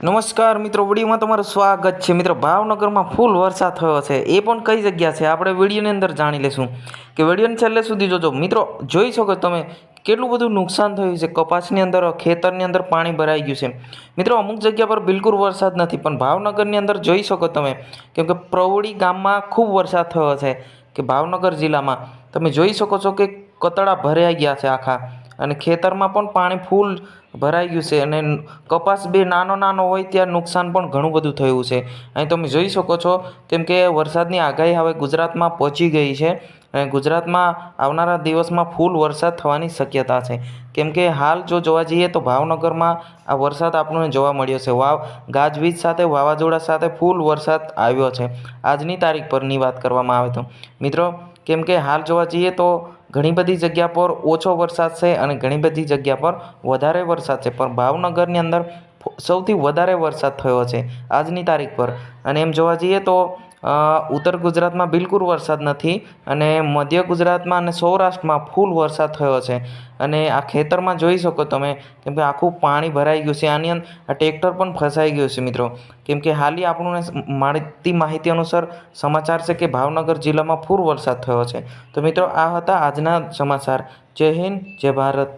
નમસ્કાર મિત્રો, વિડીયોમાં તમારું સ્વાગત છે। મિત્રો, ભાવનગરમાં ફૂલ વરસાદ થયો છે, એ પણ કઈ જગ્યા છે આપણે વિડીયોની અંદર જાણી લેશું કે વિડીયોને છેલ્લે સુધી જોજો। મિત્રો, જોઈ શકો તમે કેટલું બધું નુકસાન થયું છે। કપાસની અંદર, ખેતરની અંદર પાણી ભરાઈ ગયું છે। મિત્રો, અમુક જગ્યા પર બિલકુલ વરસાદ નથી, પણ ભાવનગરની અંદર જોઈ શકો તમે, કેમ કે પ્રવડી ગામમાં ખૂબ વરસાદ થયો છે કે ભાવનગર જિલ્લામાં તમે જોઈ શકો છો કે કતડા ભરાઈ ગયા છે આખા, અને ખેતરમાં પણ પાણી ફૂલ ભરાઈ ગયું છે, અને કપાસ બે નાનો નાનો હોય ત્યાં નુકસાન પણ ઘણું બધું થયું છે। અહીં તમે જોઈ શકો છો, કેમ કે વરસાદની આગાહી હવે ગુજરાતમાં પહોંચી ગઈ છે, અને ગુજરાતમાં આવનારા દિવસમાં ફૂલ વરસાદ થવાની શક્યતા છે। કેમ કે હાલ જો જોવા જઈએ તો ભાવનગરમાં આ વરસાદ આપણને જોવા મળ્યો છે। ગાજવીજ સાથે, વાવાઝોડા સાથે ફૂલ વરસાદ આવ્યો છે આજની તારીખ પરની વાત કરવામાં આવે તો। મિત્રો, કેમ કે હાલ જોવા જઈએ તો ઘણી બધી જગ્યા પર ઓછો વરસાદ છે અને ઘણી બધી જગ્યા પર વધારે વરસાદ છે, પણ ભાવનગરની અંદર સૌથી વધારે વરસાદ થયો છે આજની તારીખ પર। અને એમ જોવા જઈએ તો ઉત્તર ગુજરાતમાં બિલકુલ વરસાદ નથી, અને મધ્ય ગુજરાતમાં અને સૌરાષ્ટ્રમાં ફૂલ વરસાદ થયો છે। અને આ ખેતરમાં જોઈ શકો તમે, કેમ કે આખું પાણી ભરાઈ ગયું છે, આની અંદર આ ટ્રેક્ટર પણ ફસાઈ ગયું છે મિત્રો। કેમ કે હાલી આપણને મળતી માહિતી અનુસાર સમાચાર છે કે ભાવનગર જિલ્લામાં ફૂલ વરસાદ થયો છે। તો મિત્રો, આ હતા આજના સમાચાર। જય હિન્દ, જય ભારત।